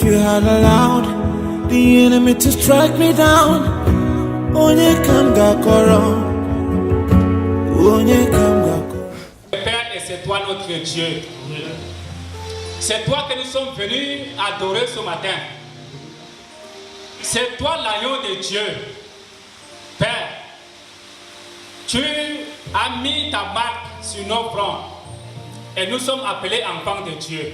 you had allowed the enemy to strike me down, onye kamga koro, onye kamga koro. Père, et c'est toi notre Dieu. C'est toi que nous sommes venus adorer ce matin. C'est toi l'agneau de Dieu. Père, tu as mis ta marque sur nos fronts et nous sommes appelés enfants de Dieu.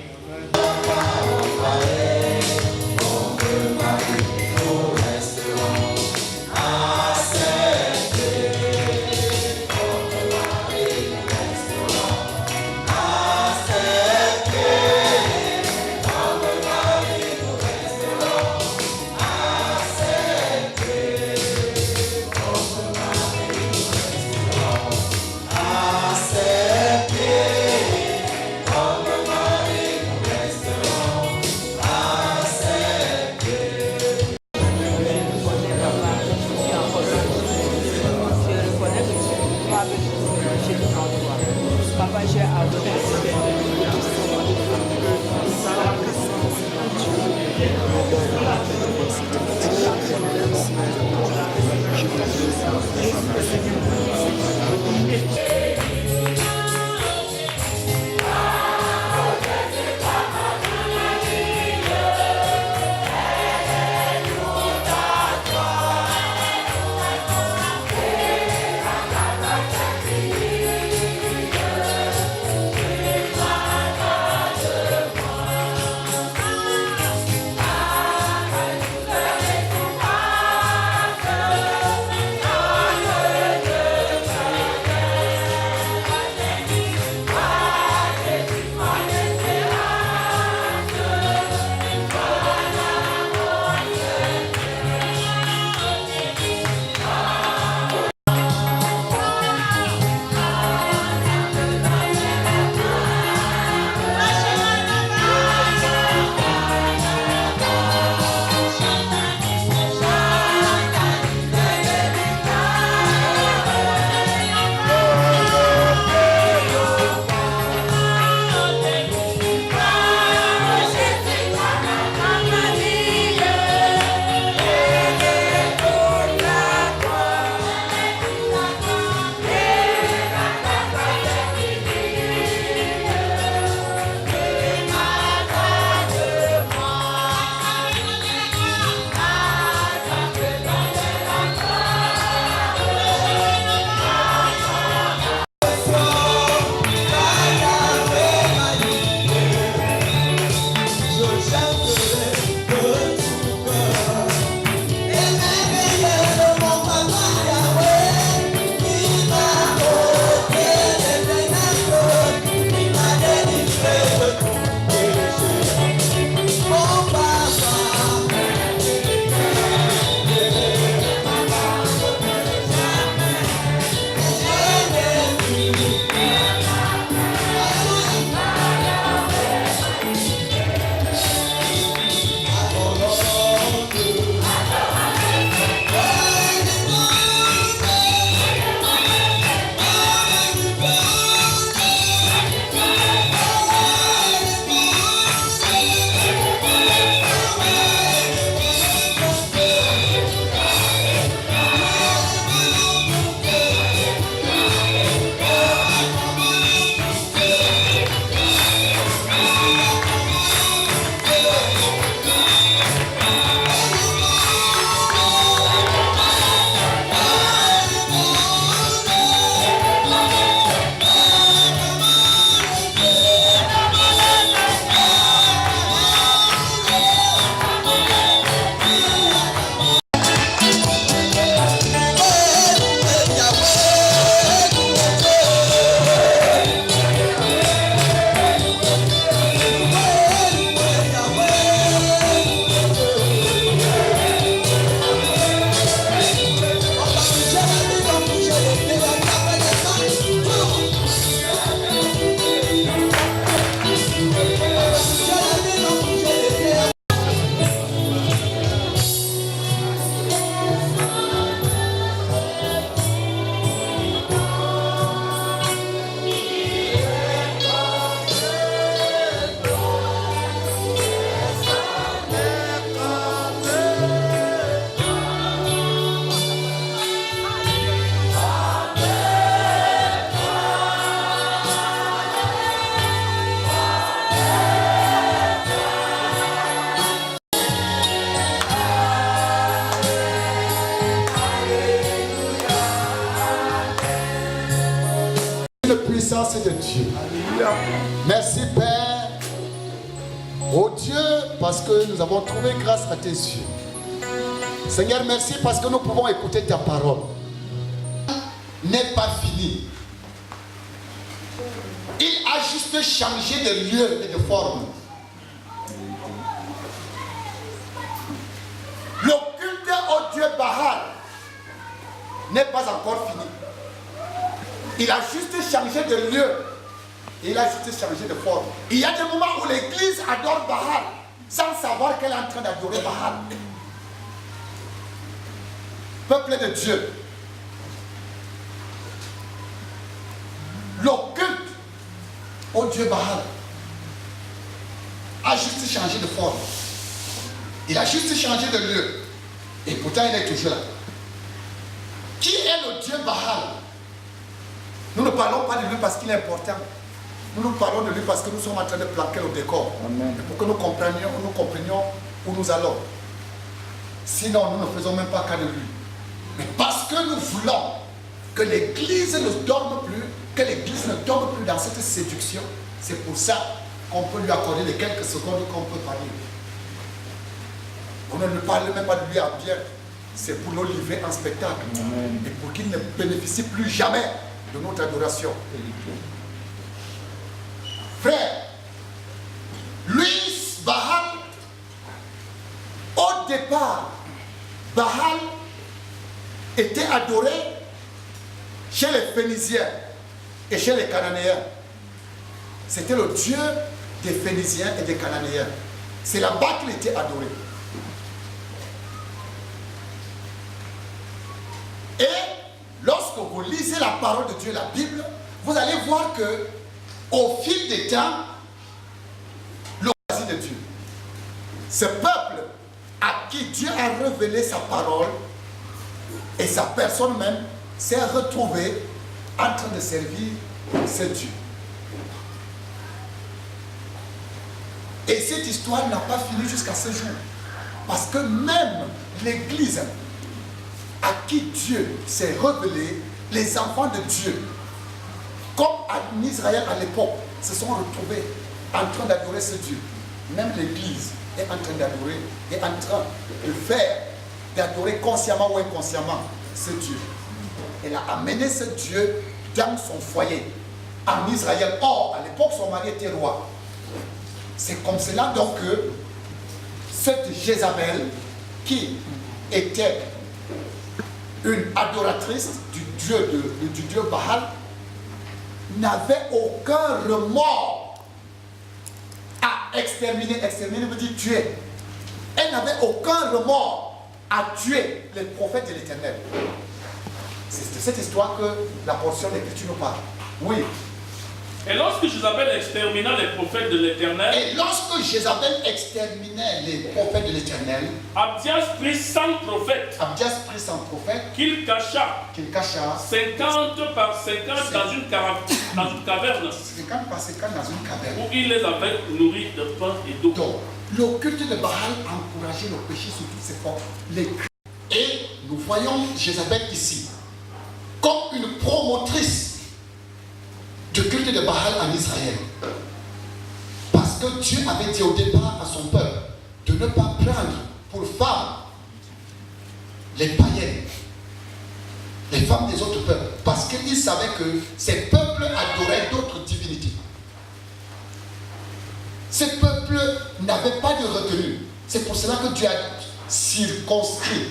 puissance de Dieu. Merci Père. Oh Dieu, parce que nous avons trouvé grâce à tes yeux. Seigneur, merci parce que nous pouvons écouter ta parole. N'est pas fini. Il a juste changé de lieu et de forme. Le culte au Dieu Baal n'est pas encore fini. Il a juste changé de lieu. Il a juste changé de forme. Il y a des moments où l'église adore Baal sans savoir qu'elle est en train d'adorer Baal. Peuple de Dieu. Le culte au Dieu Baal a juste changé de forme. Il a juste changé de lieu. Et pourtant il est toujours là. Qui est le Dieu Baal? Nous ne parlons pas de lui parce qu'il est important. Nous parlons de lui parce que nous sommes en train de planquer le décor. Amen. Et pour que nous comprenions où nous allons. Sinon, nous ne faisons même pas cas de lui. Mais parce que nous voulons que l'Église ne dorme plus, que l'Église ne tombe plus dans cette séduction, c'est pour ça qu'on peut lui accorder les quelques secondes qu'on peut parler. On ne lui parle même pas de lui à bien. C'est pour nous livrer un spectacle. Amen. Et pour qu'il ne bénéficie plus jamais de notre adoration. Frère, lui, Baal, au départ, Baal était adoré chez les Phéniciens et chez les Cananéens. C'était le Dieu des Phéniciens et des Cananéens. C'est là-bas qu'il était adoré. Et lorsque vous lisez la parole de Dieu, la Bible, vous allez voir que au fil des temps, le choisi de Dieu, ce peuple à qui Dieu a révélé sa parole et sa personne même s'est retrouvé en train de servir ce Dieu. Et cette histoire n'a pas fini jusqu'à ce jour. Parce que même l'Église à qui Dieu s'est révélé, les enfants de Dieu, comme en Israël à l'époque, se sont retrouvés en train d'adorer ce Dieu. Même l'Église est en train d'adorer, est en train de faire, d'adorer consciemment ou inconsciemment ce Dieu. Elle a amené ce Dieu dans son foyer, en Israël. Or, à l'époque, son mari était roi. C'est comme cela donc que cette Jézabel, qui était une adoratrice du Dieu Baal, n'avait aucun remords à exterminer. Exterminer veut dire tuer. Elle n'avait aucun remords à tuer les prophètes de l'Éternel. C'est de cette histoire que la portion d'Écriture nous parle. Oui. Et lorsque Jézabel extermina les prophètes de l'Éternel, de l'Éternel, Abdias prit 100 prophètes, qu'il cacha 50 par 50 dans une caverne, 50 par 50 dans une caverne, où il les avait nourris de pain et d'eau. Donc, le culte de Baal encourageait le péché sous toutes ses formes. Et nous voyons Jézabel ici comme une promotrice du culte de Baal en Israël. Parce que Dieu avait dit au départ à son peuple de ne pas prendre pour femmes les païennes, les femmes des autres peuples, parce qu'il savait que ces peuples adoraient d'autres divinités. Ces peuples n'avaient pas de retenue. C'est pour cela que Dieu a circonscrit.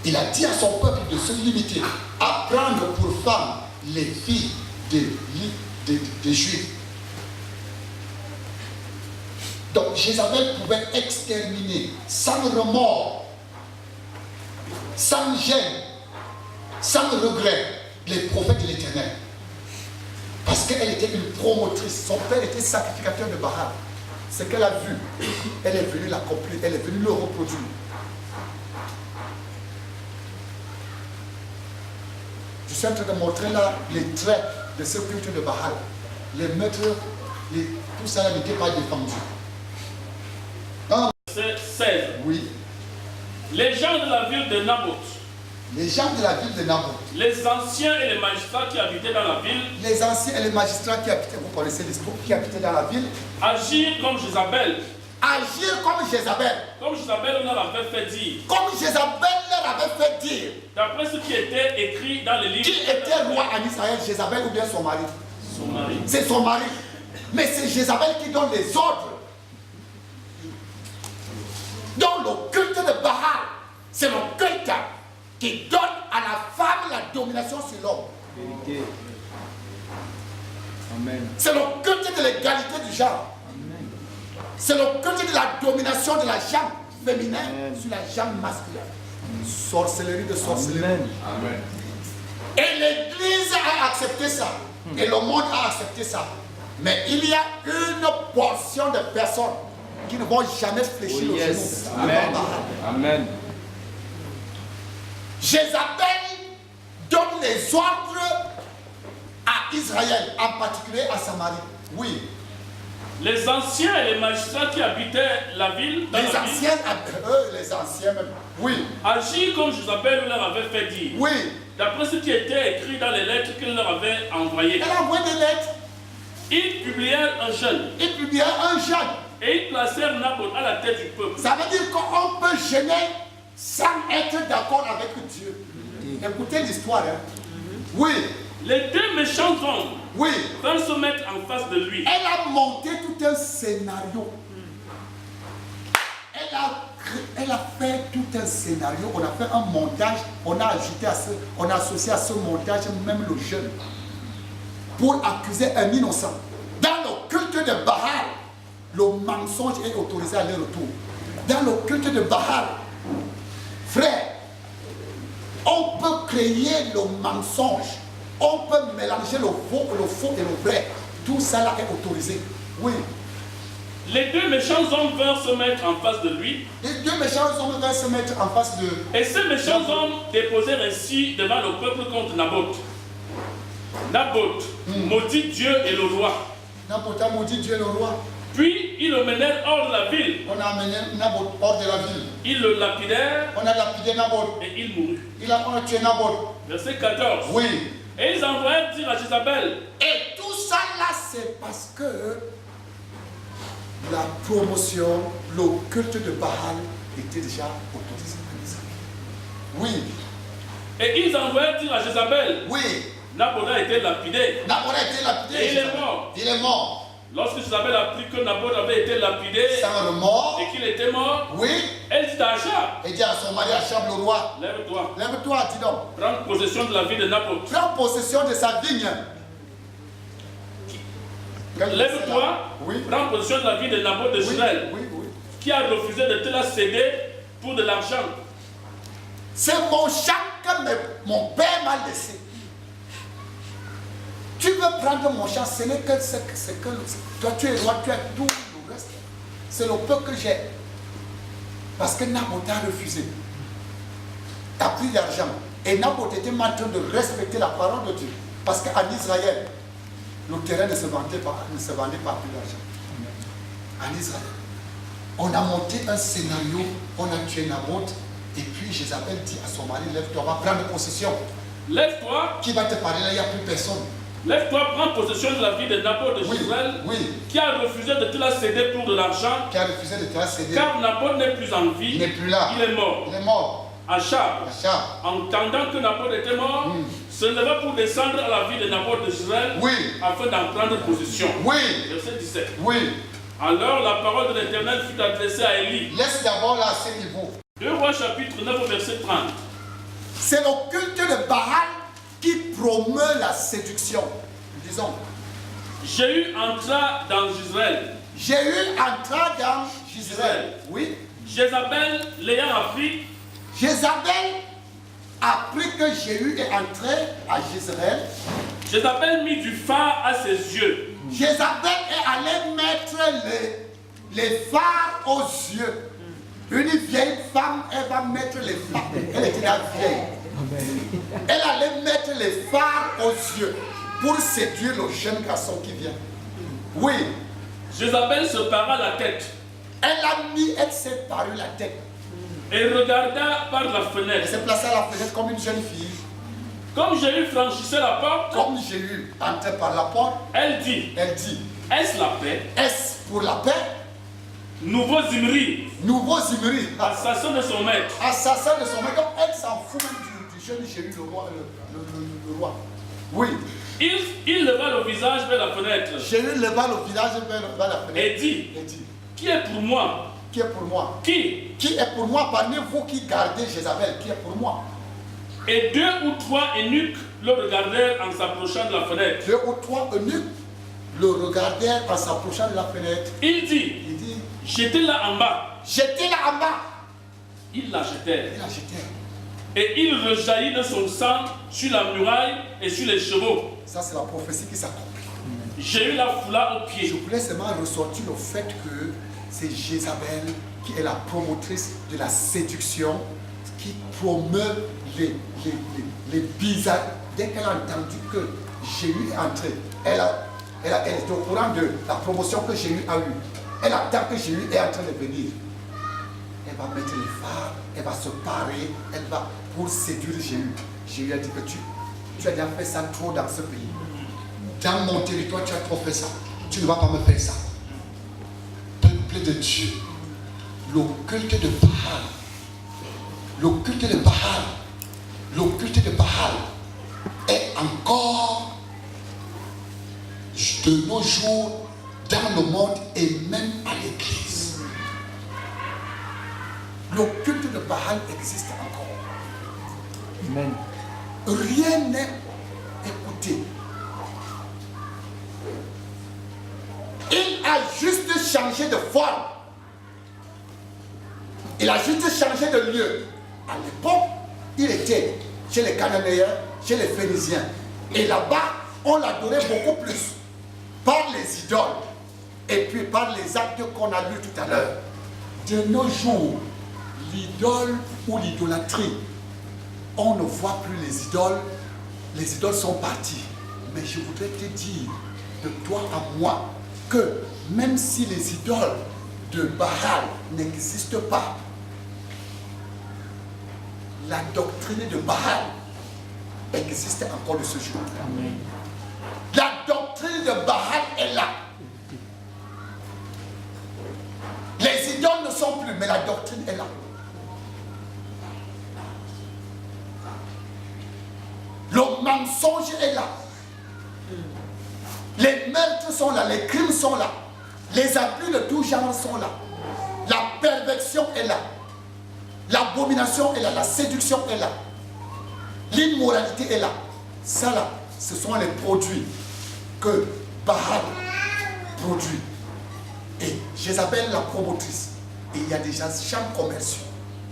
Il a dit à son peuple de se limiter à prendre pour femmes les filles des Juifs. Donc Jézabel pouvait exterminer sans remords, sans gêne, sans regret les prophètes de l'Éternel. Parce qu'elle était une promotrice. Son père était sacrificateur de Baal. Ce qu'elle a vu, elle est venue l'accomplir, elle est venue le reproduire. Je suis en train de montrer là les traits de ce culte de Baal. Les maîtres, tout ça n'était pas défendu. Verset 16. Oui. Les gens de la ville de Naboth Les gens de la ville de Naboth. Les anciens et les magistrats qui habitaient dans la ville. Les anciens et les magistrats qui habitaient, vous connaissez l'histoire, qui habitaient dans la ville. Agirent comme Jézabel. Agir comme Jézabel. Comme Jézabel leur avait fait dire. Comme Jézabel leur avait fait dire. D'après ce qui était écrit dans les livres. Qui était roi en Israël, Jézabel ou bien son mari? Son mari. C'est son mari. Mais c'est Jézabel qui donne les ordres. Dans le culte de Baal, c'est le culte qui donne à la femme la domination sur l'homme. C'est le culte de l'égalité du genre. C'est le culte de la domination de la jambe féminine sur la jambe masculine. Sorcellerie de sorcellerie. Amen. Et l'Église a accepté ça. Et le monde a accepté ça. Mais il y a une portion de personnes qui ne vont jamais fléchir au genou. Amen. Amen. Jézabel donne les ordres à Israël, en particulier à Samarie. Oui. Les anciens et les magistrats qui habitaient la ville, dans Les la ville, anciens, les anciens même. Oui. agirent comme Jézabel leur avait fait dire. Oui. D'après ce qui était écrit dans les lettres qu'il leur avait envoyées. Elle envoie des lettres. Ils publièrent un jeûne Ils publiaient un jeûne. et ils placèrent Naboth à la tête du peuple. Ça veut dire qu'on peut jeûner sans être d'accord avec Dieu. Écoutez l'histoire. Hein. Oui. Les deux méchants hommes Oui. vinrent se mettre en face de lui. Elle a monté tout un scénario. Elle a fait tout un scénario. On a fait un montage. On a ajouté à ce, on a associé à ce montage même le jeune pour accuser un innocent. Dans le culte de Baal, le mensonge est autorisé à leur retour. Dans le culte de Baal, frère, on peut créer le mensonge. On peut mélanger le faux et le vrai. Tout ça là est autorisé. Oui. Les deux méchants hommes vinrent se mettre en face de lui. Les deux méchants hommes vont se mettre en face de... Et ces méchants hommes déposèrent ainsi devant le peuple contre Naboth. Naboth maudit Dieu et le roi. Naboth a maudit Dieu le roi. Puis ils le menèrent hors de la ville. On a amené Naboth hors de la ville. Ils le lapidèrent On a lapidé Naboth. et il mourut. On a tué Naboth. Verset 14. Oui. Et ils envoyèrent dire à Jézabel. Et tout ça là, c'est parce que la promotion, le culte de Baal était déjà autorisé en Israël. Oui. Et ils envoyèrent dire à Jézabel. Oui. Naboth a été lapidé. Naboth a été lapidé. Et il est mort. Il est mort. Lorsque Jézabel apprit que Naboth avait été lapidé Sans remords. et qu'il était mort, Oui. elle dit à Achab, Et dit à son mari Achab le roi, lève-toi, lève-toi, dis donc. prends possession de la vie de Naboth. Prends possession de sa vigne. Lève-toi, Oui. prends possession de la vie de Naboth de Oui, Israël, oui, oui. qui a refusé de te la céder pour de l'argent. C'est mon champ que mon père m'a laissé. Tu veux prendre mon champ, ce n'est que toi tu es roi, tu as tout le reste. C'est le peu que j'ai. Parce que Naboth a refusé. Tu as pris l'argent. Et Naboth était en train de respecter la parole de Dieu. Parce qu'en Israël, le terrain ne se vendait pas plus d'argent. En Israël. On a monté un scénario, on a tué Naboth. Et puis Jézabel dit à son mari, lève-toi, on va prendre possession. Lève-toi, Qui va te parler là, il n'y a plus personne. lève-toi, prends possession de la vie de Naboth de Oui, Israël, oui. qui a refusé de te la céder pour de l'argent, Qui a refusé de te la céder. car Naboth n'est plus en vie, Il n'est plus là. il est mort. Il est mort. Achab, Achab. entendant que Naboth était mort, se leva pour descendre à la ville de Naboth d'Israël Oui. afin d'en prendre possession. Oui. Verset 17. Oui. Alors la parole de l'Éternel fut adressée à Élie. Laisse d'abord là à ce niveau. 2 Rois chapitre 9 verset 30. C'est le culte de Baal qui promeut la séduction. Disons. Jéhu entra dans Israël. Jéhu entra dans Israël. Oui. Jézabel l'ayant appris, Jézabel apprit que Jéhu est entré à Israël. Jézabel mit du phare à ses yeux. Jézabel est allée mettre les phares aux yeux. Une vieille femme, elle va mettre les phares. Elle était la vieille. Elle allait mettre les phares aux yeux pour séduire le jeune garçon qui vient. Oui. Jézabel se para la tête. Elle s'est parue la tête. et regarda par la Elle fenêtre. s'est placée à la fenêtre comme une jeune fille. Comme Jésus franchissait la porte, Comme Jésus entrait par la porte, elle dit, elle dit, est-ce la paix? est-ce pour la paix? Nouveau Zimri, Nouveau Zimri, assassin de son maître. assassin de son mec. Donc elle s'en fout même du jeune Jésus, le roi. Le roi. Oui, Il leva le visage vers la fenêtre Jésus leva le visage vers la fenêtre. et dit, Et dit, qui est pour moi? qui est pour moi? Qui? Qui est pour moi parmi vous qui gardez Jézabel? Qui est pour moi? Et 2 ou 3 eunuques le regardèrent en s'approchant de la fenêtre. 2 ou 3 eunuques le regardèrent en s'approchant de la fenêtre. Il dit, Il dit, jetez-la en bas. jetez-la en bas. Ils la jetèrent. Il la jeté. Et il rejaillit de son sang sur la muraille et sur les chevaux. Ça, c'est la prophétie qui s'accomplit. Jésus la foula aux Je pieds. voulais seulement ressortir le fait que c'est Jézabel qui est la promotrice de la séduction, qui promeut les bizarres. Dès qu'elle a entendu que Jésus est entré, elle est au courant de la promotion que Jésus a eue. Elle attend que Jésus est en train de venir. Elle va mettre les phares, elle va se parer, elle va pour séduire Jésus. Jésus a dit que tu as déjà fait ça trop dans ce pays. Dans mon territoire, tu as trop fait ça. Tu ne vas pas me faire ça. Peuple de Dieu, le culte de Baal, le culte de Baal, le culte de Baal est encore de nos jours dans le monde et même à l'église. Le culte de Baal existe encore. Amen. Rien n'est écouté. Il a juste changé de forme. Il a juste changé de lieu. À l'époque, il était chez les Cananéens, chez les Phéniciens. Et là-bas, on l'adorait beaucoup plus par les idoles et puis par les actes qu'on a lus tout à l'heure. De nos jours, l'idole ou l'idolâtrie, on ne voit plus les idoles sont parties. Mais je voudrais te dire, de toi à moi, que même si les idoles de Baal n'existent pas, la doctrine de Baal existe encore de ce jour. Amen. La doctrine de Baal est là. Les idoles ne sont plus, mais la doctrine est là. Le mensonge est là. Les meurtres sont là, les crimes sont là. Les abus de tout genre sont là. La perversion est là. L'abomination est là, la séduction est là. L'immoralité est là. Ça là, ce sont les produits que Baal produit. Et Jézabel la promotrice. Et il y a déjà champs commerciaux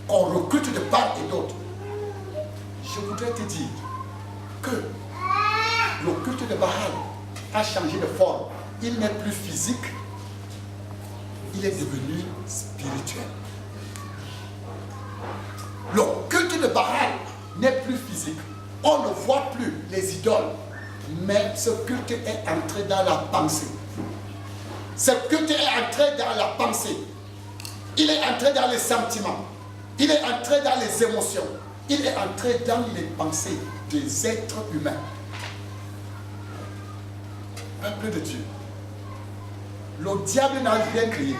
qu'on recrute de part et d'autre. Je voudrais te dire que le culte de Baal a changé de forme. Il n'est plus physique, il est devenu spirituel. Le culte de Baal n'est plus physique. On ne voit plus les idoles, mais ce culte est entré dans la pensée. Ce culte est entré dans la pensée. Il est entré dans les sentiments. Il est entré dans les émotions. Il est entré dans les pensées des êtres humains. Peuple de Dieu. Le diable n'a rien créé.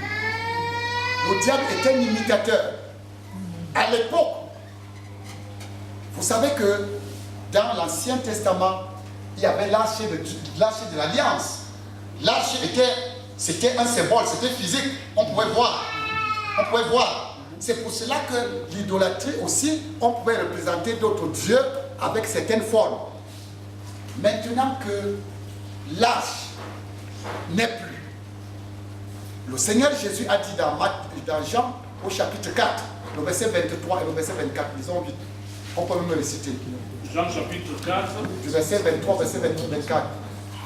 Le diable est un imitateur. À l'époque, vous savez que dans l'Ancien Testament, il y avait l'arche de l'Alliance. L'arche c'était un symbole, c'était physique. On pouvait voir. On pouvait voir. C'est pour cela que l'idolâtrie aussi, on pouvait représenter d'autres dieux avec certaines formes. Maintenant que l'arche n'est plus, le Seigneur Jésus a dit dans Jean au chapitre 4, le verset 23 et le verset 24, disons vite, on peut même le citer. Jean chapitre 4. Du verset 23 au verset 24.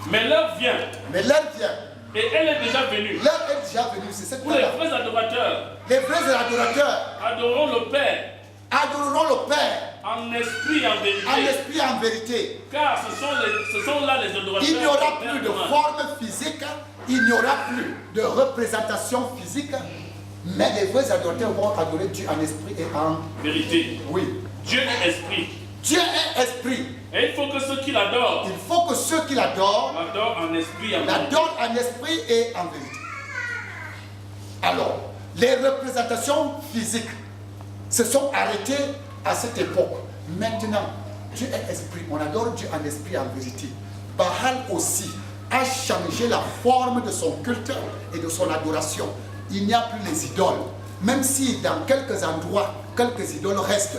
Mais l'heure vient, Mais l'heure vient, et elle est déjà venue, l'heure est déjà venue, c'est cette où les heure-là. vrais adorateurs Les vrais adorateurs adoreront le Père adoreront le Père en esprit et en en vérité. esprit et en vérité. Car ce sont là les adorateurs. Il n'y aura plus de éternels. forme physique, il n'y aura plus de représentation physique, Mais les vrais adorateurs vont adorer Dieu en esprit et en vérité. oui. Dieu est esprit. Dieu est esprit. Et il faut que ceux qui l'adorent Il faut que ceux qui l'adorent l'adorent en esprit et en vérité. l'adorent en esprit et en vérité. Alors, les représentations physiques se sont arrêtées à cette époque. Maintenant, Dieu est esprit. On adore Dieu en esprit et en vérité. Baal aussi a changé la forme de son culte et de son adoration. Il n'y a plus les idoles. Même si dans quelques endroits, quelques idoles restent.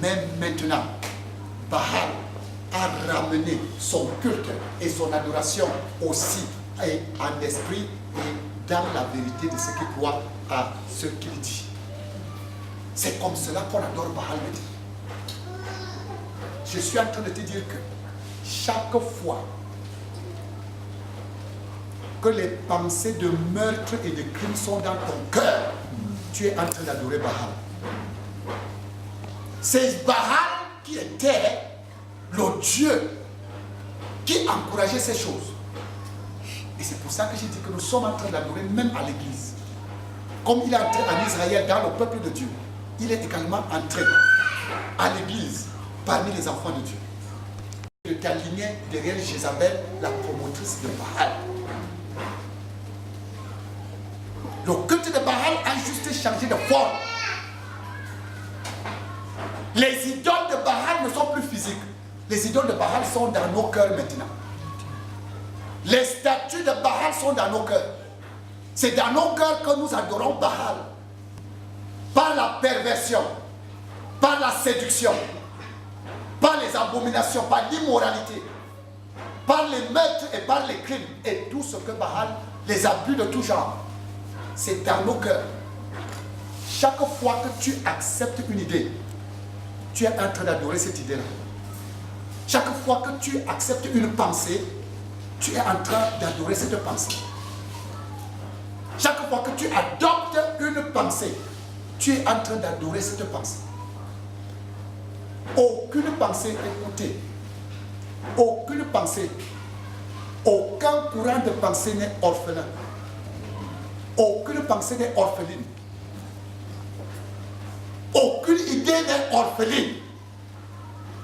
Même maintenant, Baal a ramené son culte et son adoration aussi et en esprit et dans la vérité de ce qu'il croit à ce qu'il dit. C'est comme cela qu'on adore Baal maintenant. Je suis en train de te dire que chaque fois que les pensées de meurtre et de crime sont dans ton cœur, tu es en train d'adorer Baal. C'est Baal qui était le Dieu qui encourageait ces choses. Et c'est pour ça que j'ai dit que nous sommes en train d'adorer même à l'église. Comme il est entré en Israël dans le peuple de Dieu, il est également entré à l'église parmi les enfants de Dieu. Il était aligné derrière Jézabel, la promotrice de Baal. Le culte de Baal a juste changé de forme. Les idoles de Baal ne sont plus physiques. Les idoles de Baal sont dans nos cœurs maintenant. Les statues de Baal sont dans nos cœurs. C'est dans nos cœurs que nous adorons Baal. Par la perversion, par la séduction, par les abominations, par l'immoralité, par les meurtres et par les crimes et tout ce que Baal, les abus de tout genre. C'est dans nos cœurs. Chaque fois que tu acceptes une idée, tu es en train d'adorer cette idée-là. Chaque fois que tu acceptes une pensée, tu es en train d'adorer cette pensée. Chaque fois que tu adoptes une pensée, tu es en train d'adorer cette pensée. Aucune pensée, écoutez, aucune pensée, aucun courant de pensée n'est orphelin. Aucune pensée n'est orpheline. Aucune idée n'est orpheline.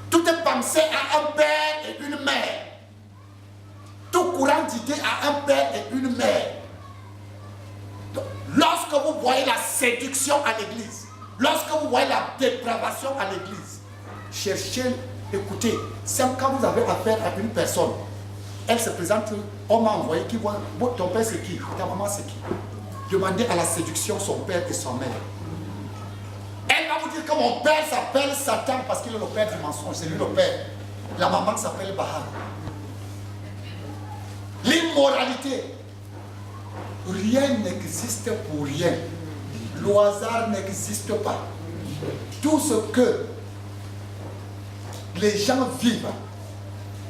Toute pensée a un père et une mère. Tout courant d'idée a un père et une mère. Donc, lorsque vous voyez la séduction à l'église, lorsque vous voyez la dépravation à l'église, cherchez, écoutez, c'est quand vous avez affaire à une personne, elle se présente, on m'a envoyé, qui voit, ton père c'est qui, ta maman c'est qui? Demandez à la séduction son père et son mère. Elle va vous dire que mon père s'appelle Satan parce qu'il est le père du mensonge, c'est lui le père. La maman s'appelle Baal. L'immoralité, rien n'existe pour rien. Le hasard n'existe pas. Tout ce que les gens vivent,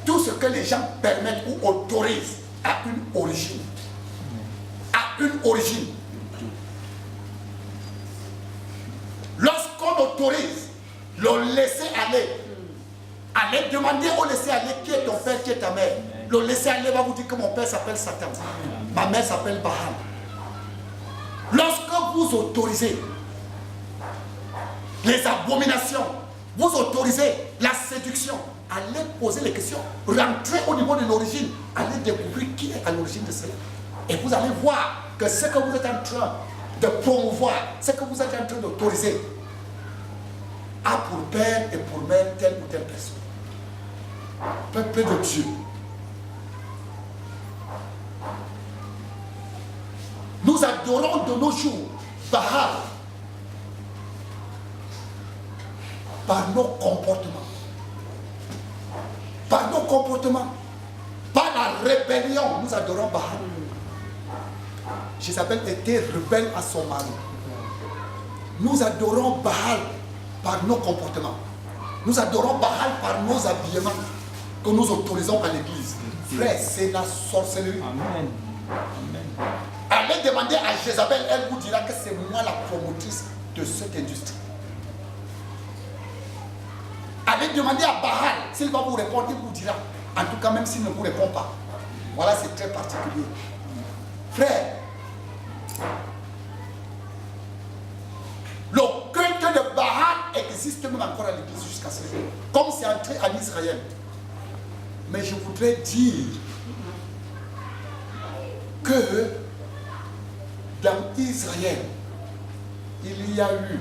tout ce que les gens permettent ou autorisent a une origine. A une origine. Lorsqu'on autorise le laisser aller, allez demander au laisser aller qui est ton père, qui est ta mère. Le laisser aller va vous dire que mon père s'appelle Satan, ma mère s'appelle Baal. Lorsque vous autorisez les abominations, vous autorisez la séduction, allez poser les questions, rentrez au niveau de l'origine, allez découvrir qui est à l'origine de cela. Et vous allez voir que ce que vous êtes en train de promouvoir, ce que vous êtes en train d'autoriser, a pour père et pour mère telle ou telle personne. Peuple de Dieu, nous adorons de nos jours Baal par nos comportements. Par nos comportements. Par la rébellion, nous adorons Baal. Jézabel était rebelle à son mari. Nous adorons Baal par nos comportements. Nous adorons Baal par nos habillements que nous autorisons à l'église. Frère, c'est la sorcellerie. Amen. Amen. Allez demander à Jézabel, elle vous dira que c'est moi la promotrice de cette industrie. Allez demander à Baal, s'il va vous répondre, il vous dira. En tout cas, même s'il ne vous répond pas. Voilà, c'est très particulier. Frère, même encore à l'église jusqu'à ce jour. Comme c'est entré en Israël. Mais je voudrais dire que dans Israël, il y a eu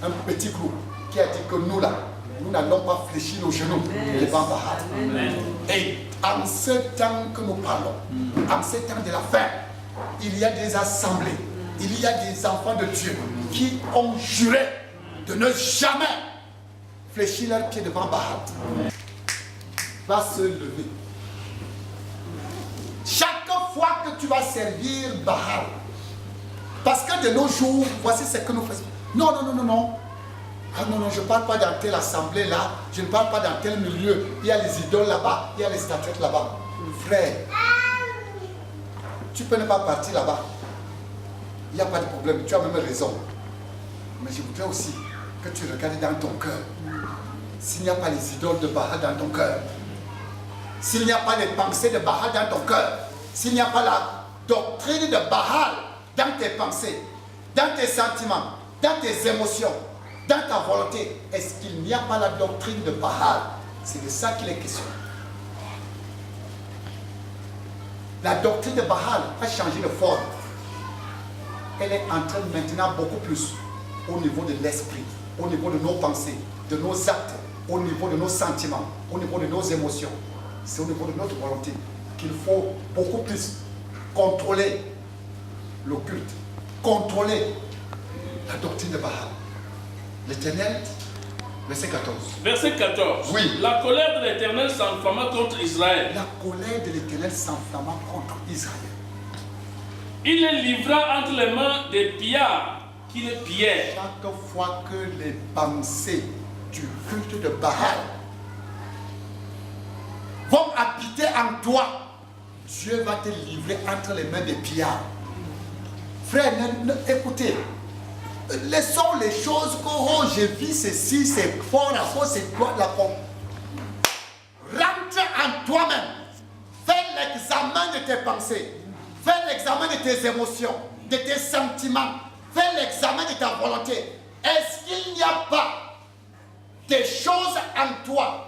un petit groupe qui a dit que nous là, nous n'allons pas fléchir nos genoux devant Baal. Et en ce temps que nous parlons, en ce temps de la fin, il y a des assemblées, il y a des enfants de Dieu qui ont juré de ne jamais fléchir leurs pieds devant Baal. Va se lever. Chaque fois que tu vas servir Baal, parce que de nos jours, voici ce que nous faisons. Non, non, non, non, non. Ah non, non, je ne parle pas dans telle assemblée là, je ne parle pas dans tel milieu. Il y a les idoles là-bas, il y a les statuettes là-bas. Frère, tu peux ne pas partir là-bas. Il n'y a pas de problème, tu as même raison. Mais je voudrais aussi que tu regardes dans ton cœur. S'il n'y a pas les idoles de Baal dans ton cœur, s'il n'y a pas les pensées de Baal dans ton cœur, s'il n'y a pas la doctrine de Baal dans tes pensées, dans tes sentiments, dans tes émotions, dans ta volonté, est-ce qu'il n'y a pas la doctrine de Baal? C'est de ça qu'il est question. La doctrine de Baal a changé de forme. Elle est en train maintenant beaucoup plus au niveau de l'esprit, au niveau de nos pensées, de nos actes, au niveau de nos sentiments, au niveau de nos émotions. C'est au niveau de notre volonté qu'il faut beaucoup plus contrôler le culte, contrôler la doctrine de Baal. L'Éternel, verset 14. Verset 14. Oui. La colère de l'Éternel s'enflamma contre Israël. La colère de l'Éternel s'enflamma contre Israël. Il les livra entre les mains des pillards qui les pillaient. Chaque fois que les pensées du culte de Baal vont habiter en toi, Dieu va te livrer entre les mains des pillards. Frère, écoutez, laissons les choses que oh, j'ai vu ceci, c'est fort, c'est quoi la forme. Rentre en toi-même. Fais l'examen de tes pensées. Fais l'examen de tes émotions, de tes sentiments. Fais l'examen de ta volonté. Est-ce qu'il n'y a pas des choses en toi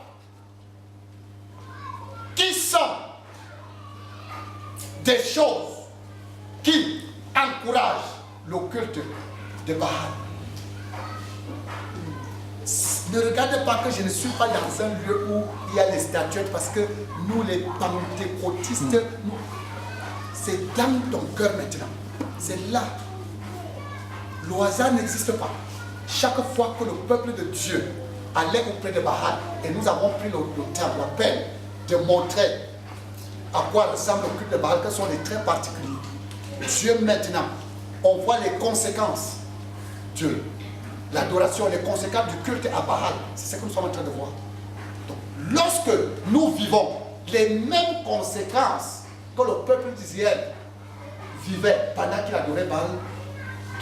qui sont des choses qui encouragent le culte de Baal? Ne regardez pas que je ne suis pas dans un lieu où il y a les statuettes, parce que nous les pentecôtistes, c'est dans ton cœur maintenant. C'est là. Le hasard n'existe pas. Chaque fois que le peuple de Dieu allait auprès de Baal, et nous avons pris le temps, la peine de montrer à quoi ressemble le culte de Baal, que sont les traits particuliers. Dieu maintenant, on voit les conséquences de l'adoration, les conséquences du culte à Baal. C'est ce que nous sommes en train de voir. Donc, lorsque nous vivons les mêmes conséquences que le peuple d'Israël vivait pendant qu'il adorait Baal,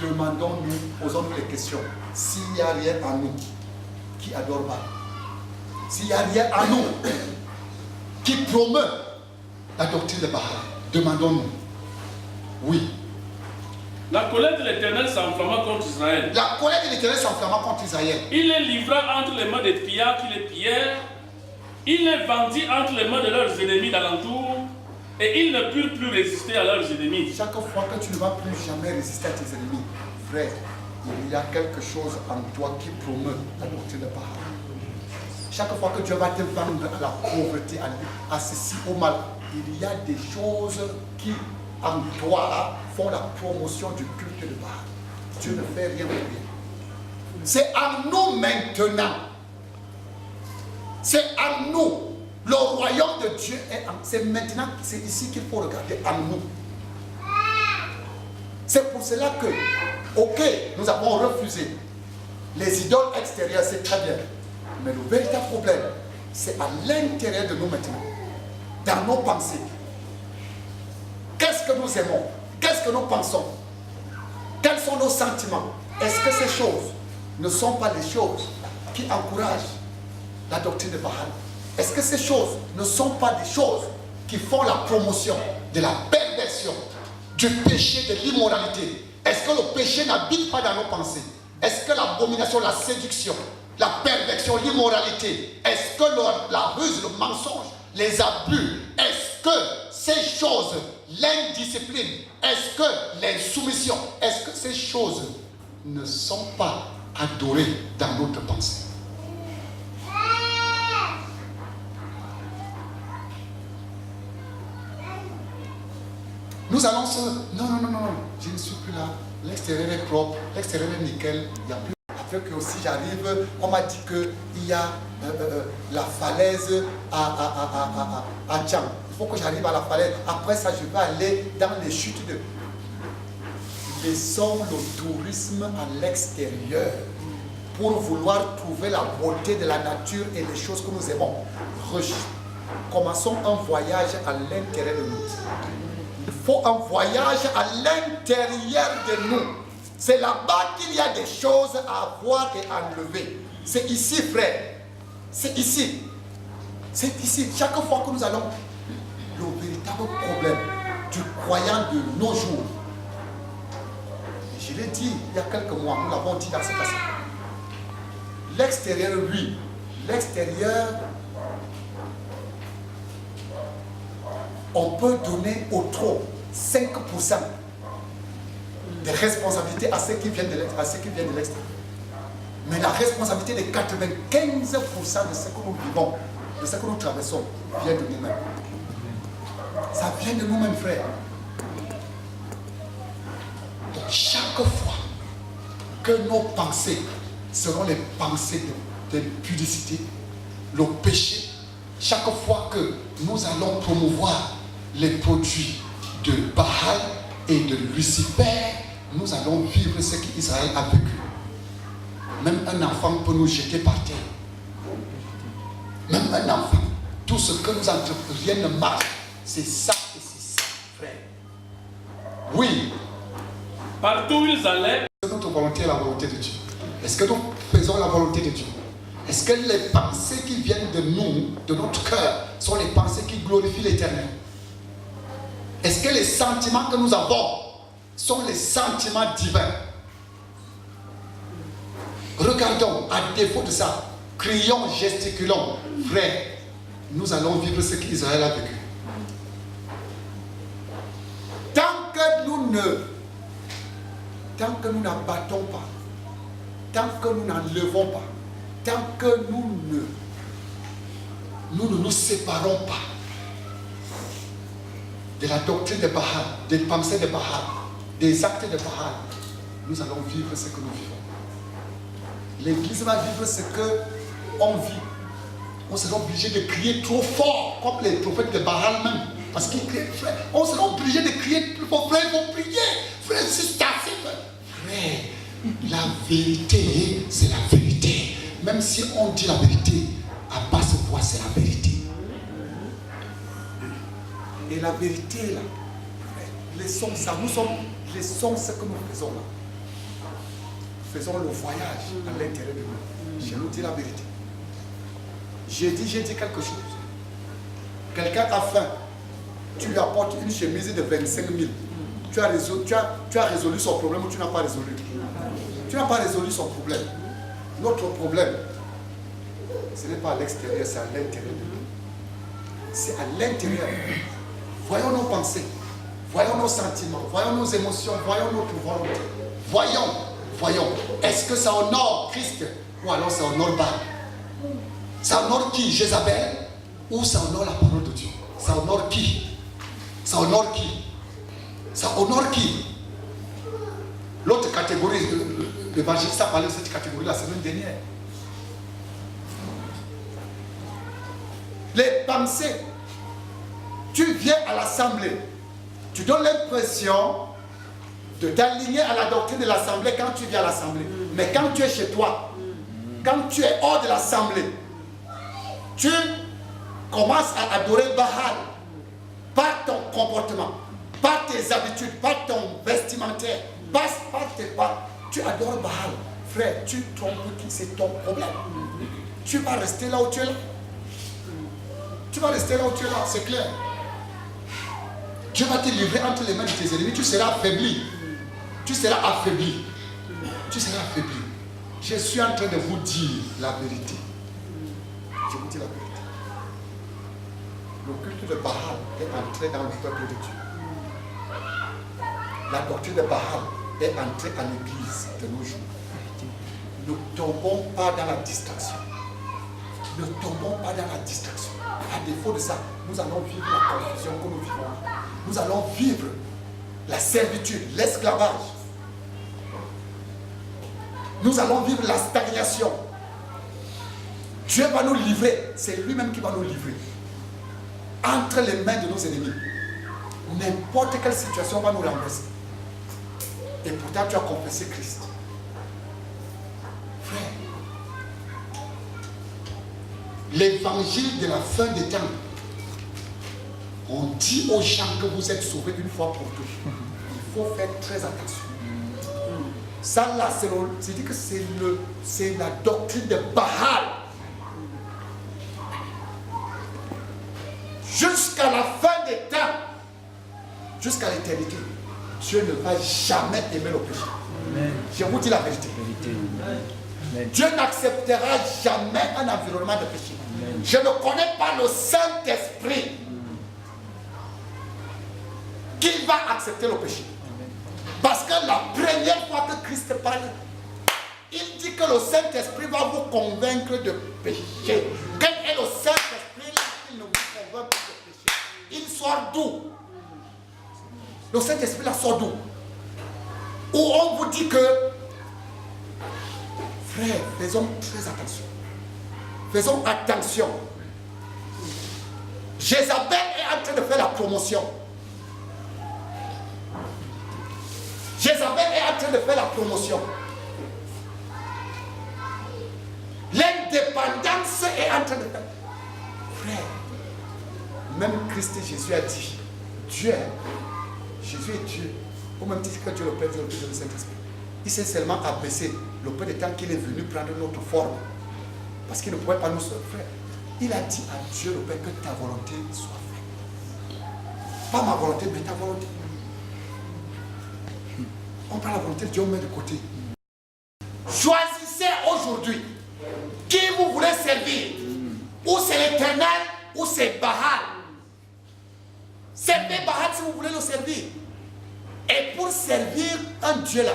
demandons-nous, posons-nous les questions. S'il n'y a rien en nous qui adore Baal, s'il n'y a rien en nous qui promeut la doctrine de Baal, demandons-nous. Oui. La colère de l'Éternel s'enflamma contre Israël. La colère de l'Éternel s'enflamma contre Israël. Il les livra entre les mains des pillards qui les pillèrent. Il les vendit entre les mains de leurs ennemis d'alentour. Et ils ne purent plus résister à leurs ennemis. Chaque fois que tu ne vas plus jamais résister à tes ennemis, frère, il y a quelque chose en toi qui promeut la doctrine de Baal. Chaque fois que Dieu va te vendre à la pauvreté, à ceci, au mal, il y a des choses qui, en toi, font la promotion du culte de Baal. Dieu ne fait rien pour rien. C'est en nous maintenant. C'est en nous. Le royaume de Dieu est en nous. C'est maintenant, c'est ici qu'il faut regarder en nous. C'est pour cela que, ok, nous avons refusé les idoles extérieures, c'est très bien. Mais le véritable problème, c'est à l'intérieur de nous maintenant, dans nos pensées. Qu'est-ce que nous aimons? Qu'est-ce que nous pensons? Quels sont nos sentiments? Est-ce que ces choses ne sont pas des choses qui encouragent la doctrine de Baal? Est-ce que ces choses ne sont pas des choses qui font la promotion de la perversion, du péché, de l'immoralité? Est-ce que le péché n'habite pas dans nos pensées? Est-ce que l'abomination, la séduction, la perversion, l'immoralité, est-ce que la ruse, le mensonge, les abus, est-ce que ces choses, l'indiscipline, est-ce que l'insoumission, est-ce que ces choses ne sont pas adorées dans notre pensée? Nous allons se... Non, je ne suis plus là. L'extérieur est propre, l'extérieur est nickel, il n'y a plus... Après que aussi j'arrive, on m'a dit qu'il y a la falaise à Tchang. Il faut que j'arrive à la falaise. Après ça, je vais aller dans les chutes de... Laissons le tourisme à l'extérieur pour vouloir trouver la beauté de la nature et les choses que nous aimons. Commençons un voyage à l'intérieur de nous. Il faut un voyage à l'intérieur de nous. C'est là-bas qu'il y a des choses à voir et à enlever. C'est ici, frère. C'est ici. C'est ici. Chaque fois que nous allons, le véritable problème du croyant de nos jours. Je l'ai dit il y a quelques mois, nous l'avons dit dans ce passage. L'extérieur, lui, l'extérieur, on peut donner au trop 5% de responsabilité à ceux qui viennent de l'extérieur. Mais la responsabilité de 95% de ce que nous vivons, de ce que nous traversons, vient de nous-mêmes. Ça vient de nous-mêmes, frère. Donc chaque fois que nos pensées seront les pensées de pudicité, le péché, chaque fois que nous allons promouvoir les produits de Baal et de Lucifer, nous allons vivre ce qu'Israël a vécu. Même un enfant peut nous jeter par terre. Même un enfant. Tout ce que nous entreprenions ne marche. C'est ça et c'est ça, frère. Oui. Partout où ils allaient. Est-ce que notre volonté est la volonté de Dieu? Est-ce que nous faisons la volonté de Dieu? Est-ce que les pensées qui viennent de nous, de notre cœur, sont les pensées qui glorifient l'Éternel? Est-ce que les sentiments que nous avons sont les sentiments divins? Regardons, à défaut de ça, crions, gesticulons, frère, nous allons vivre ce qu'Israël a vécu. Tant que nous n'abattons pas, tant que nous n'enlevons pas, tant que nous ne nous séparons pas de la doctrine de Baal, des pensées de Baal, des actes de Baal, nous allons vivre ce que nous vivons. L'Église va vivre ce qu'on vit. On sera obligé de crier trop fort, comme les prophètes de Baal même. Parce qu'ils crient, frère, on sera obligé de crier plus fort, frère, il faut prier. Frère, c'est assez. Frère, la vérité, c'est la vérité. Même si on dit la vérité, à basse voix, c'est la vérité. Et la vérité, là, laissons ça, laissons ce que nous faisons là. Faisons le voyage à l'intérieur de nous. Je nous dis la vérité. J'ai dit quelque chose. Quelqu'un a faim. Tu lui apportes une chemise de 25 000. Tu as résolu son problème ou tu n'as pas résolu? Tu n'as pas résolu son problème. Notre problème, ce n'est pas à l'extérieur, c'est à l'intérieur de nous. C'est à l'intérieur. Voyons nos pensées, voyons nos sentiments, voyons nos émotions, voyons notre volonté. Voyons. Est-ce que ça honore Christ ou alors ça honore Baal? Ça honore qui? Jézabel ou ça honore la parole de Dieu? Ça honore qui? Ça honore qui? Ça honore qui? L'autre catégorie, l'évangéliste a parlé de cette catégorie la semaine dernière. Les pensées. Tu viens à l'assemblée, tu donnes l'impression de t'aligner à la doctrine de l'assemblée quand tu viens à l'assemblée. Mais quand tu es chez toi, quand tu es hors de l'assemblée, tu commences à adorer Baal par ton comportement, par tes habitudes, par ton vestimentaire, par tes pas. Tu adores Baal. Frère, tu trompes qui? C'est ton problème. Tu vas rester là où tu es là. Tu vas rester là où tu es là, c'est clair. Dieu va te livrer entre les mains de tes ennemis, tu seras affaibli. Tu seras affaibli. Tu seras affaibli. Je suis en train de vous dire la vérité. Je vous dis la vérité. Le culte de Baal est entré dans le peuple de Dieu. La doctrine de Baal est entrée à l'église de nos jours. Ne tombons pas dans la distraction. Ne tombons pas dans la distraction. À défaut de ça, nous allons vivre la confusion que nous vivons. Nous allons vivre la servitude, l'esclavage. Nous allons vivre la stagnation. Dieu va nous livrer. C'est lui-même qui va nous livrer. Entre les mains de nos ennemis. N'importe quelle situation va nous renverser. Et pourtant tu as confessé Christ. Frère, l'évangile de la fin des temps, on dit aux gens que vous êtes sauvés une fois pour toutes. Il faut faire très attention. Ça là, c'est dit que c'est la doctrine de Baal. Jusqu'à la fin des temps, jusqu'à l'éternité, Dieu ne va jamais aimer le péché. Amen. Je vous dis la vérité. Amen. Dieu n'acceptera jamais un environnement de péché. Amen. Je ne connais pas le Saint-Esprit qui va accepter le péché. Amen. Parce que la première fois que Christ parle, il dit que le Saint-Esprit va vous convaincre de péché. Quel est le Saint-Esprit là qui ne vous convainc pas de péché? Il sort d'où? Le Saint-Esprit là sort d'où? Où on vous dit que, frère, faisons très attention. Faisons attention. Jézabel est en train de faire la promotion. Jézabel est en train de faire la promotion. L'indépendance est en train de faire. Frère, même Christ Jésus a dit, Dieu, Jésus est Dieu. Au même titre que Dieu le Père, Dieu le Fils et le Saint-Esprit. Il s'est seulement abaissé le peu de temps qu'il est venu prendre notre forme. Parce qu'il ne pouvait pas nous faire. Il a dit à Dieu le Père que ta volonté soit faite. Pas ma volonté, mais ta volonté. On prend la volonté de Dieu, on met de côté. Choisissez aujourd'hui qui vous voulez servir. Ou c'est l'Éternel, ou c'est Baal. Servez Baal si vous voulez le servir. Et pour servir un Dieu là,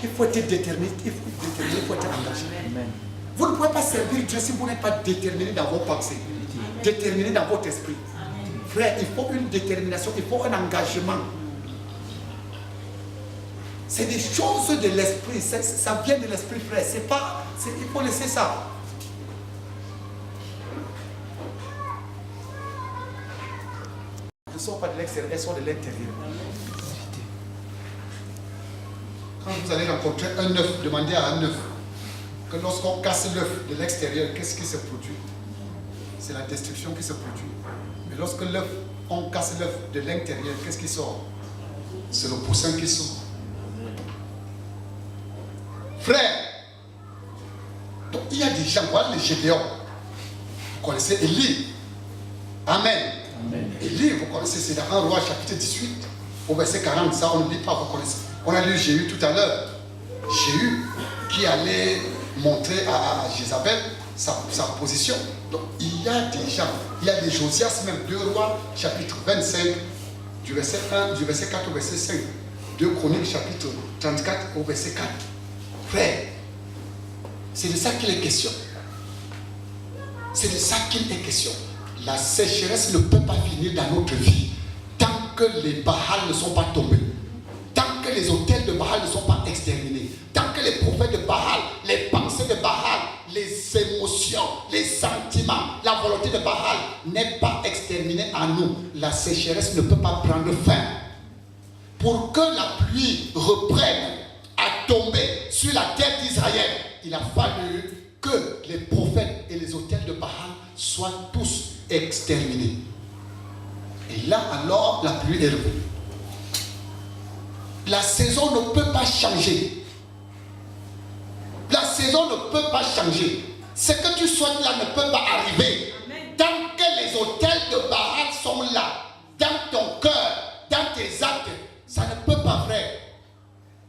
il faut être déterminé, il faut être engagé. Amen. Vous ne pouvez pas servir Dieu si vous n'êtes pas déterminé dans vos pensées, déterminé dans votre esprit. Amen. Frère, il faut une détermination, il faut un engagement. C'est des choses de l'esprit, ça vient de l'esprit, frère. C'est pas, il faut laisser ça. Elles ne sont pas de l'extérieur, elles sont de l'intérieur. Quand vous allez rencontrer un œuf, demandez à un œuf que lorsqu'on casse l'œuf de l'extérieur, qu'est-ce qui se produit? C'est la destruction qui se produit. Mais lorsque l'œuf, on casse l'œuf de l'intérieur, qu'est-ce qui sort? C'est le poussin qui sort. Frère, donc il y a des gens, voilà les Gédéons. Vous connaissez Élie. Amen. Amen. Élie, vous connaissez, c'est dans 1 Roi chapitre 18, au verset 40, ça on ne lit pas, vous connaissez. On a lu Jéhu tout à l'heure. Jéhu qui allait montrer à Jézabel sa position. Donc il y a des gens, il y a des Josias, même 2 Rois chapitre 25, du verset 4 au verset 5. 2 Chroniques chapitre 34 au verset 4. Frère, c'est de ça qu'il est question. C'est de ça qu'il est question. La sécheresse ne peut pas finir dans notre vie tant que les Baals ne sont pas tombés. Tant que les autels de Baal ne sont pas exterminés, tant que les prophètes de Baal, les pensées de Baal, les émotions, les sentiments, la volonté de Baal n'est pas exterminée en nous, la sécheresse ne peut pas prendre fin. Pour que la pluie reprenne à tomber sur la terre d'Israël, il a fallu que les prophètes et les autels de Baal soient tous exterminés. Et là alors la pluie est revenue. La saison ne peut pas changer. La saison ne peut pas changer. Ce que tu souhaites là ne peut pas arriver. Amen. Tant que les autels de Baal sont là, dans ton cœur, dans tes actes, ça ne peut pas, frère.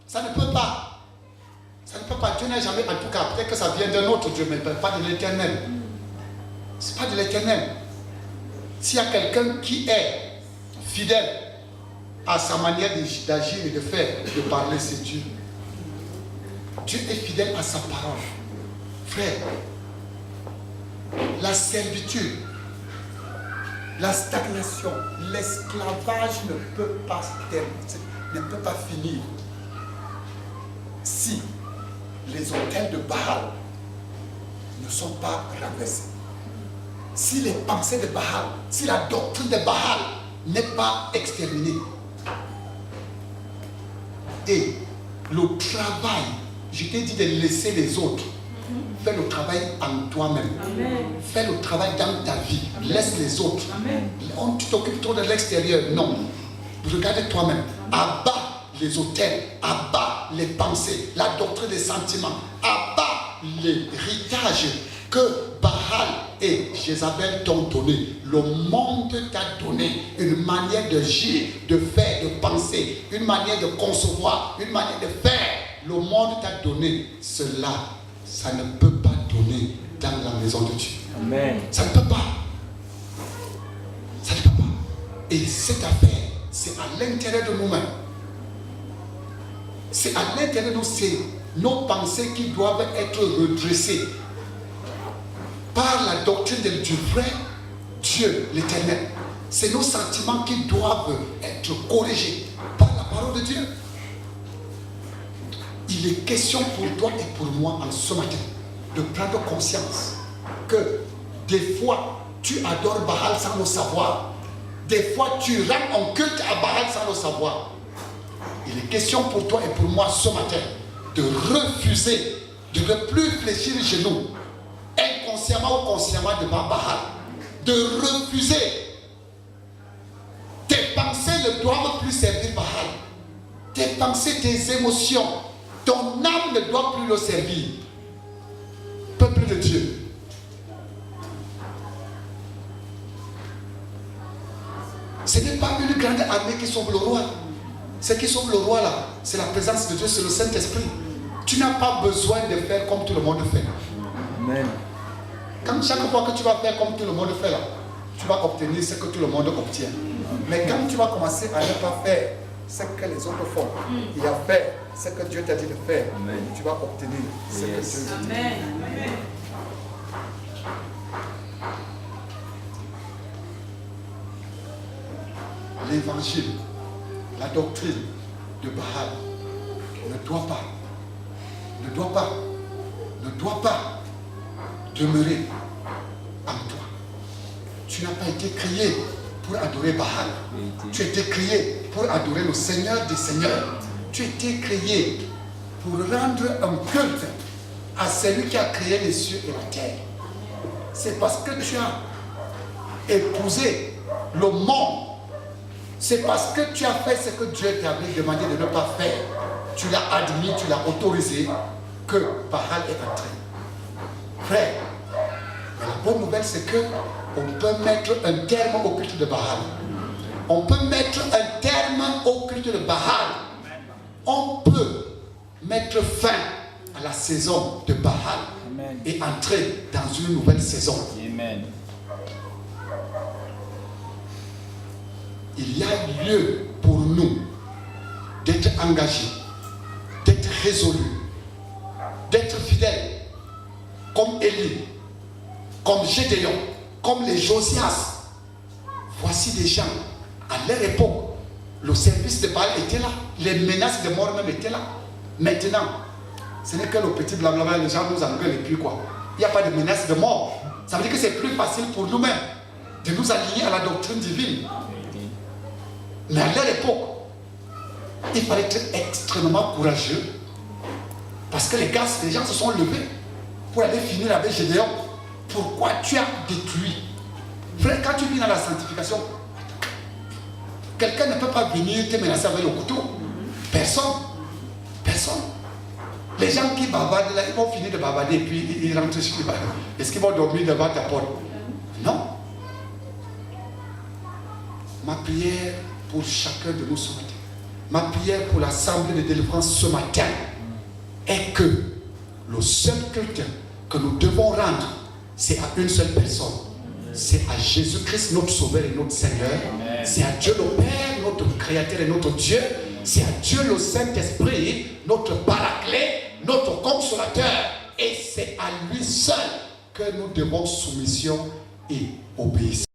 Ça ne peut pas. Ça ne peut pas. Dieu n'est jamais, en tout cas, peut-être que ça vient d'un autre Dieu, mais pas de l'Éternel. Ce n'est pas de l'Éternel. S'il y a quelqu'un qui est fidèle à sa manière d'agir et de faire, de parler, c'est Dieu. Dieu est fidèle à sa parole. Frère, la servitude, la stagnation, l'esclavage ne peut pas finir si les autels de Baal ne sont pas renversés. Si les pensées de Baal, si la doctrine de Baal n'est pas exterminée. Et le travail, je t'ai dit de laisser les autres. Fais le travail en toi-même. Fais le travail dans ta vie. Laisse les autres. Tu t'occupes trop de l'extérieur. Non. Regarde toi-même. Abat les autels. Abat les pensées. La doctrine des sentiments. Abat l'héritage que Baal et Jézabel t'ont donné. Le monde t'a donné une manière de agir, de faire, de penser, une manière de concevoir, une manière de faire. Le monde t'a donné cela. Ça ne peut pas donner dans la maison de Dieu. Amen. Ça ne peut pas. Ça ne peut pas. Et cette affaire, c'est à l'intérieur de nous-mêmes. C'est à l'intérieur de nous, c'est nos pensées qui doivent être redressées par la doctrine du vrai Dieu, l'Éternel. C'est nos sentiments qui doivent être corrigés par la parole de Dieu. Il est question pour toi et pour moi en ce matin de prendre conscience que des fois tu adores Baal sans le savoir. Des fois tu rends en culte à Baal sans le savoir. Il est question pour toi et pour moi ce matin de refuser, de ne plus fléchir les genoux, inconsciemment ou consciemment devant Baal. De refuser. Tes pensées ne doivent plus servir Baal. Tes pensées, tes émotions, ton âme ne doit plus le servir. Peuple de Dieu. Ce n'est pas une grande armée qui sauve le roi. Ce qui sauve le roi là, c'est la présence de Dieu, c'est le Saint-Esprit. Tu n'as pas besoin de faire comme tout le monde fait. Amen. Quand chaque fois que tu vas faire comme tout le monde fait là, tu vas obtenir ce que tout le monde obtient. Mais quand tu vas commencer à ne pas faire ce que les autres font et à faire ce que Dieu t'a dit de faire, Amen. tu vas obtenir ce que Dieu t'a dit. Amen. Amen. L'évangile, la doctrine de Baal ne doit pas demeurer en toi. Tu n'as pas été créé pour adorer Baal. Tu as été créé pour adorer le Seigneur des Seigneurs. Tu as été créé pour rendre un culte à celui qui a créé les cieux et la terre. C'est parce que tu as épousé le monde. C'est parce que tu as fait ce que Dieu t'avait demandé de ne pas faire. Tu l'as admis, tu l'as autorisé, que Baal est entré. Frère, mais la bonne nouvelle, c'est que on peut mettre un terme au culte de Baal. On peut mettre un terme au culte de Baal. On peut mettre fin à la saison de Baal. Amen. Et entrer dans une nouvelle saison. Amen. Il y a lieu pour nous d'être engagés, d'être résolus, d'être fidèles, comme Élie, comme Gédéon, comme les Josias. Voici des gens, à leur époque, le service de Baal était là, les menaces de mort même étaient là. Maintenant, ce n'est que le petit blablabla, les gens nous engueulent et puis quoi. Il n'y a pas de menace de mort. Ça veut dire que c'est plus facile pour nous-mêmes de nous aligner à la doctrine divine. Mais à leur époque, il fallait être extrêmement courageux parce que les gens se sont levés pour aller finir avec Gédéon. Pourquoi tu as détruit? Frère, quand tu vis dans la sanctification, quelqu'un ne peut pas venir te menacer avec le couteau. Personne. Personne. Les gens qui bavardent là, ils vont finir de bavarder et puis ils rentrent chez eux. Est-ce qu'ils vont dormir devant ta porte? Non. Ma prière pour chacun de nous ce matin, ma prière pour l'assemblée de délivrance ce matin est que le seul culte que nous devons rendre, c'est à une seule personne. C'est à Jésus-Christ, notre Sauveur et notre Seigneur. C'est à Dieu le Père, notre Créateur et notre Dieu. C'est à Dieu le Saint-Esprit, notre Paraclet, notre Consolateur. Et c'est à lui seul que nous devons soumission et obéissance.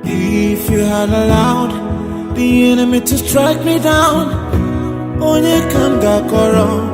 If you had allowed the enemy to strike me down, onye kam gakoro.